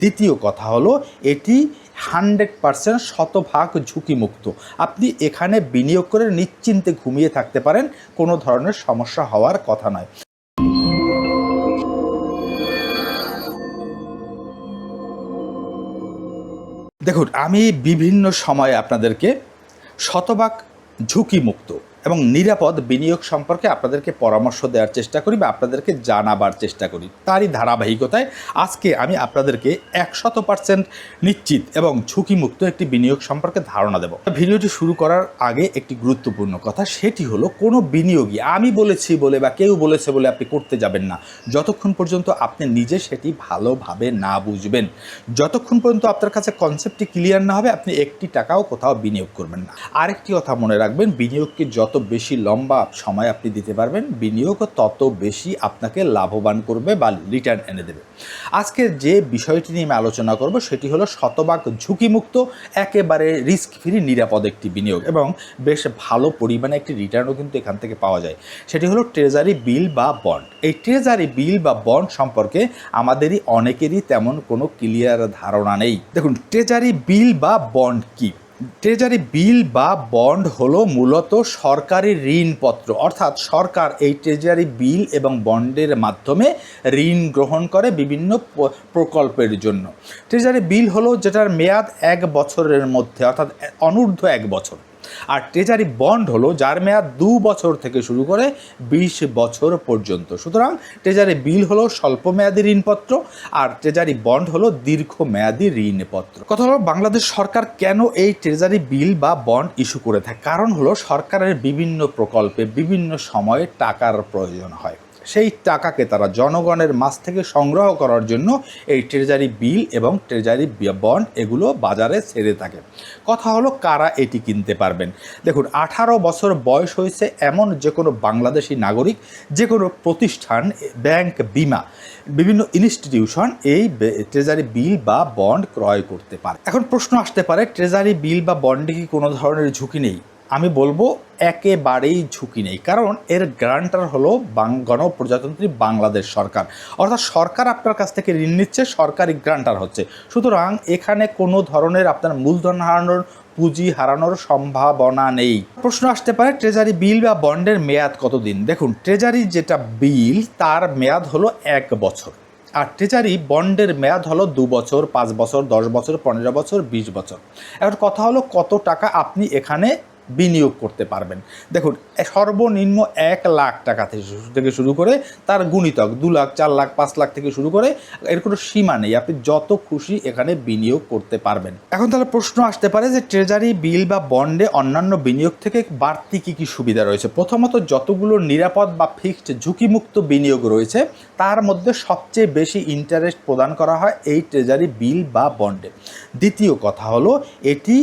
দ্বিতীয় কথা হলো এটি 100% শতভাগ ঝুঁকিমুক্ত। আপনি এখানে বিনিয়োগ করে নিশ্চিন্তে ঘুমিয়ে থাকতে পারেন, কোনো ধরনের সমস্যা হওয়ার কথা নয়। দেখুন, আমি বিভিন্ন সময়ে আপনাদেরকে শতভাগ ঝুঁকিমুক্ত এবং নিরাপদ বিনিয়োগ সম্পর্কে আপনাদেরকে পরামর্শ দেওয়ার চেষ্টা করি বা আপনাদেরকে জানাবার চেষ্টা করি। তারই ধারাবাহিকতায় আজকে আমি আপনাদেরকে 100% নিশ্চিত এবং ঝুঁকিমুক্ত একটি বিনিয়োগ সম্পর্কে ধারণা দেব। ভিডিওটি শুরু করার আগে একটি গুরুত্বপূর্ণ কথা, সেটি হলো কোনো বিনিয়োগই আমি বলেছি বলে বা কেউ বলেছে বলে আপনি করতে যাবেন না, যতক্ষণ পর্যন্ত আপনি নিজে সেটি ভালোভাবে না বুঝবেন। যতক্ষণ পর্যন্ত আপনার কাছে কনসেপ্টটি ক্লিয়ার না হবে, আপনি একটি টাকাও কোথাও বিনিয়োগ করবেন না। আরেকটি কথা মনে রাখবেন, বিনিয়োগকে যত বেশি লম্বা সময় আপনি দিতে পারবেন, বিনিয়োগও তত বেশি আপনাকে লাভবান করবে বা রিটার্ন এনে দেবে। আজকে যে বিষয়টি নিয়ে আমি আলোচনা করব সেটি হলো শতভাগ ঝুঁকিমুক্ত, একেবারে রিস্ক ফ্রি নিরাপদ একটি বিনিয়োগ এবং বেশ ভালো পরিমাণে একটি রিটার্নও কিন্তু এখান থেকে পাওয়া যায়। সেটি হলো ট্রেজারি বিল বা বন্ড। এই ট্রেজারি বিল বা বন্ড সম্পর্কে আমাদেরই অনেকেরই তেমন কোনো ক্লিয়ার ধারণা নেই। দেখুন, ট্রেজারি বিল বা বন্ড কি? ট্রেজারি বিল বা বন্ড হলো মূলত সরকারি ঋণপত্র, অর্থাৎ সরকার এই ট্রেজারি বিল এবং বন্ডের মাধ্যমে ঋণ গ্রহণ করে বিভিন্ন প্রকল্পের জন্য। ট্রেজারি বিল হলো যেটার মেয়াদ 1 বছরের মধ্যে, অর্থাৎ অনূর্ধ্ব 1 বছর। আর ট্রেজারি বন্ড হলো যার মেয়াদ 2 বছর থেকে শুরু করে 20 বছর পর্যন্ত। সুতরাং ট্রেজারি বিল হলো স্বল্পমেয়াদী ঋণপত্র আর ট্রেজারি বন্ড হলো দীর্ঘমেয়াদী ঋণপত্র। কথা হলো, বাংলাদেশ সরকার কেন এই ট্রেজারি বিল বা বন্ড ইস্যু করে থাকে? কারণ হলো সরকারের বিভিন্ন প্রকল্পে বিভিন্ন সময়ে টাকার প্রয়োজন হয়। সেই টাকাকে তারা জনগণের মাঝ থেকে সংগ্রহ করার জন্য এই ট্রেজারি বিল এবং ট্রেজারি বন্ড এগুলো বাজারে ছেড়ে থাকে। কথা হলো, কারা এটি কিনতে পারবেন? দেখুন, 18 বছর বয়স হয়েছে এমন যে কোনো বাংলাদেশি নাগরিক, যে কোনো প্রতিষ্ঠান, ব্যাংক, বিমা, বিভিন্ন ইনস্টিটিউশন এই ট্রেজারি বিল বা বন্ড ক্রয় করতে পারে। এখন প্রশ্ন আসতে পারে, ট্রেজারি বিল বা বন্ডে কি কোনো ধরনের ঝুঁকি নেই? আমি বলবো একেবারেই ঝুঁকি নেই, কারণ এর গ্যারান্টার হলো গণপ্রজাতন্ত্রী বাংলাদেশ সরকার। অর্থাৎ সরকার আপনার কাছ থেকে ঋণ নিচ্ছে, সরকারি গ্যারান্টার হচ্ছে। সুতরাং এখানে কোনো ধরনের আপনার মূলধন হারানোর, পুঁজি হারানোর সম্ভাবনা নেই। প্রশ্ন আসতে পারে, ট্রেজারি বিল বা বন্ডের মেয়াদ কতদিন? দেখুন, ট্রেজারি যেটা বিল তার মেয়াদ হলো 1 বছর, আর ট্রেজারি বন্ডের মেয়াদ হলো 2 বছর, 5 বছর, 10 বছর, 15 বছর, 20 বছর। এখন কথা হলো, কত টাকা আপনি এখানে বিনিয়োগ করতে পারবেন? দেখুন, সর্বনিম্ন 1 লাখ টাকা থেকে শুরু করে তার গুণিতক 2 লাখ, 4 লাখ, 5 লাখ থেকে শুরু করে এর কোনো সীমা নেই। আপনি যত খুশি এখানে বিনিয়োগ করতে পারবেন। এখন তাহলে প্রশ্ন আসতে পারে যে ট্রেজারি বিল বা বন্ডে অন্যান্য বিনিয়োগ থেকে বাড়তি কী কী সুবিধা রয়েছে? প্রথমত, যতগুলো নিরাপদ বা ফিক্সড ঝুঁকিমুক্ত বিনিয়োগ রয়েছে তার মধ্যে সবচেয়ে বেশি ইন্টারেস্ট প্রদান করা হয় এই ট্রেজারি বিল বা বন্ডে। দ্বিতীয় কথা হলো, এটি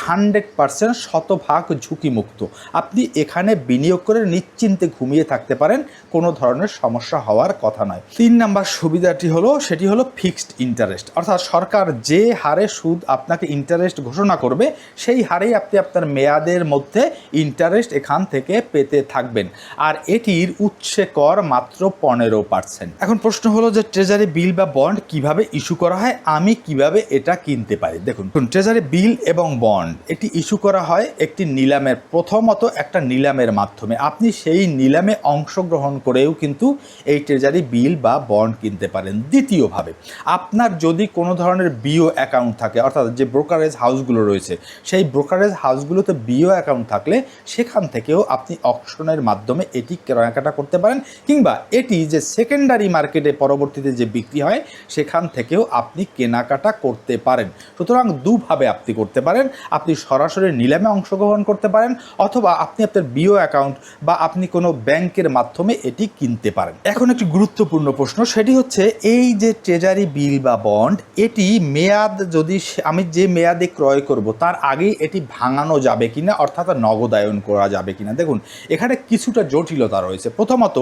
100% শতভাগ ঝুঁকিমুক্ত। আপনি এখানে বিনিয়োগ করে নিশ্চিন্তে ঘুমিয়ে থাকতে পারেন, কোনো ধরনের সমস্যা হওয়ার কথা নয়। 3 নাম্বার সুবিধাটি হলো, সেটি হলো ফিক্সড ইন্টারেস্ট, অর্থাৎ সরকার যে হারে সুদ আপনাকে ইন্টারেস্ট ঘোষণা করবে সেই হারেই আপনি আপনার মেয়াদের মধ্যে ইন্টারেস্ট এখান থেকে পেতে থাকবেন, আর এটির উৎসে কর মাত্র 15%। এখন প্রশ্ন হলো যে ট্রেজারি বিল বা বন্ড কিভাবে ইস্যু করা হয়, আমি কিভাবে এটা কিনতে পারি? দেখুন, ট্রেজারি বিল এবং বন্ড এটি ইস্যু করা হয় একটি নিলামের, প্রথমত একটা নিলামের মাধ্যমে। আপনি সেই নিলামে অংশগ্রহণ করেও কিন্তু এই ট্রেজারি বিল বা বন্ড কিনতে পারেন। দ্বিতীয়ভাবে, আপনার যদি কোনো ধরনের বিও অ্যাকাউন্ট থাকে, অর্থাৎ যে ব্রোকারেজ হাউসগুলো রয়েছে সেই ব্রোকারেজ হাউসগুলোতে বিও অ্যাকাউন্ট থাকলে সেখান থেকেও আপনি অকশনের মাধ্যমে এটি কেনাকাটা করতে পারেন, কিংবা এটি যে সেকেন্ডারি মার্কেটে পরবর্তীতে যে বিক্রি হয় সেখান থেকেও আপনি কেনাকাটা করতে পারেন। সুতরাং দুভাবে আপনি করতে পারেন। আপনি সরাসরি নিলামে অংশগ্রহণ করতে পারেন, অথবা আপনি আপনার বিও অ্যাকাউন্ট বা আপনি কোনো ব্যাংকের মাধ্যমে এটি কিনতে পারেন। এখন একটি গুরুত্বপূর্ণ প্রশ্ন, সেটি হচ্ছে এই যে ট্রেজারি বিল বা বন্ড, এটি মেয়াদ যদি আমি যে মেয়াদে ক্রয় করব তার আগেই এটি ভাঙানো যাবে কিনা, অর্থাৎ নগদায়ন করা যাবে কিনা? দেখুন, এখানে কিছুটা জটিলতা রয়েছে। প্রথমত,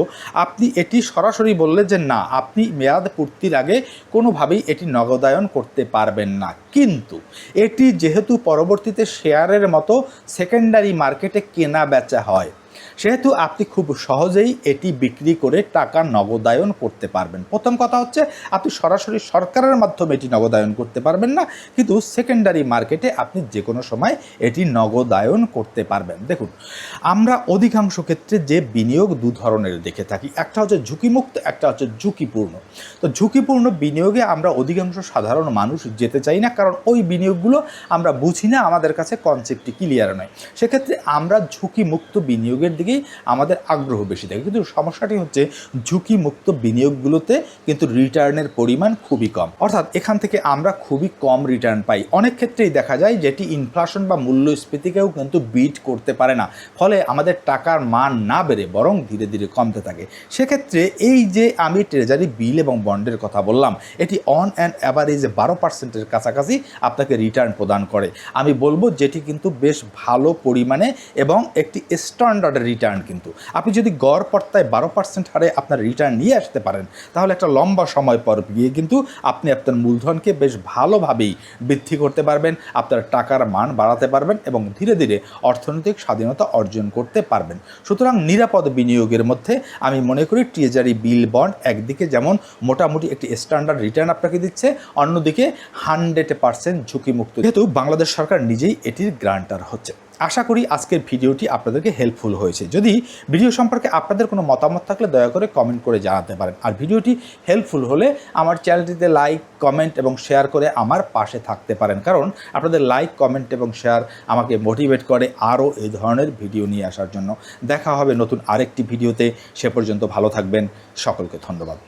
আপনি এটি সরাসরি বললে যে না, আপনি মেয়াদ পূর্তির আগে কোনোভাবেই এটি নগদায়ন করতে পারবেন না, কিন্তু এটি যেহেতু পরবর্তীতে শেয়ারের মতো সেকেন্ডারি মার্কেটে কেনা বেচা হয়, সেহেতু আপনি খুব সহজেই এটি বিক্রি করে টাকা নগদায়ন করতে পারবেন। প্রথম কথা হচ্ছে আপনি সরাসরি সরকারের মাধ্যমে এটি নগদায়ন করতে পারবেন না, কিন্তু সেকেন্ডারি মার্কেটে আপনি যে কোনো সময় এটি নগদায়ন করতে পারবেন। দেখুন, আমরা অধিকাংশ ক্ষেত্রে যে বিনিয়োগ দু ধরনের দেখে থাকি, একটা হচ্ছে ঝুঁকিমুক্ত, একটা হচ্ছে ঝুঁকিপূর্ণ। তো ঝুঁকিপূর্ণ বিনিয়োগে আমরা অধিকাংশ সাধারণ মানুষ যেতে চাই না, কারণ ওই বিনিয়োগগুলো আমরা বুঝি না, আমাদের কাছে কনসেপ্টটি ক্লিয়ার নয়। সেক্ষেত্রে আমরা ঝুঁকিমুক্ত বিনিয়োগের দিকেই আমাদের আগ্রহ বেশি থাকে। কিন্তু সমস্যাটি হচ্ছে ঝুঁকিমুক্ত বিনিয়োগগুলোতে কিন্তু রিটার্নের পরিমাণ খুবই কম, অর্থাৎ এখান থেকে আমরা খুবই কম রিটার্ন পাই। অনেক ক্ষেত্রেই দেখা যায় যেটি ইনফ্লেশন বা মূল্যস্ফীতিকেও কিন্তু বিট করতে পারে না, ফলে আমাদের টাকার মান না বেড়ে বরং ধীরে ধীরে কমতে থাকে। সেক্ষেত্রে এই যে আমি ট্রেজারি বিল এবং বন্ডের কথা বললাম, এটি অন অ্যান্ড অ্যাভারেজে 12%-এর কাছাকাছি আপনাকে রিটার্ন প্রদান করে। আমি বলবো যেটি কিন্তু বেশ ভালো পরিমাণে এবং একটি স্ট্যান্ডার্ড রিটার্ন। কিন্তু আপনি যদি গড় পর্তায় 12% হারে আপনার রিটার্ন নিয়ে আসতে পারেন, তাহলে একটা লম্বা সময় পর গিয়ে কিন্তু আপনি আপনার মূলধনকে বেশ ভালোভাবেই বৃদ্ধি করতে পারবেন, আপনার টাকার মান বাড়াতে পারবেন এবং ধীরে ধীরে অর্থনৈতিক স্বাধীনতা অর্জন করতে পারবেন। সুতরাং নিরাপদ বিনিয়োগের মধ্যে আমি মনে করি ট্রেজারি বিল বন্ড একদিকে যেমন মোটামুটি একটি স্ট্যান্ডার্ড রিটার্ন আপনাকে দিচ্ছে, অন্যদিকে 100% ঝুঁকিমুক্ত, যেহেতু বাংলাদেশ সরকার নিজেই এটির গ্রান্টার হচ্ছে। আশা করি আজকের ভিডিওটি আপনাদেরকে হেল্পফুল হয়েছে। যদি ভিডিও সম্পর্কে আপনাদের কোনো মতামত থাকলে দয়া করে কমেন্ট করে জানাতে পারেন। আর ভিডিওটি হেল্পফুল হলে আমার চ্যানেলটিতে লাইক, কমেন্ট এবং শেয়ার করে আমার পাশে থাকতে পারেন, কারণ আপনাদের লাইক, কমেন্ট এবং শেয়ার আমাকে মোটিভেট করে আরও এই ধরনের ভিডিও নিয়ে আসার জন্য। দেখা হবে নতুন আরেকটি ভিডিওতে। সে পর্যন্ত ভালো থাকবেন। সকলকে ধন্যবাদ।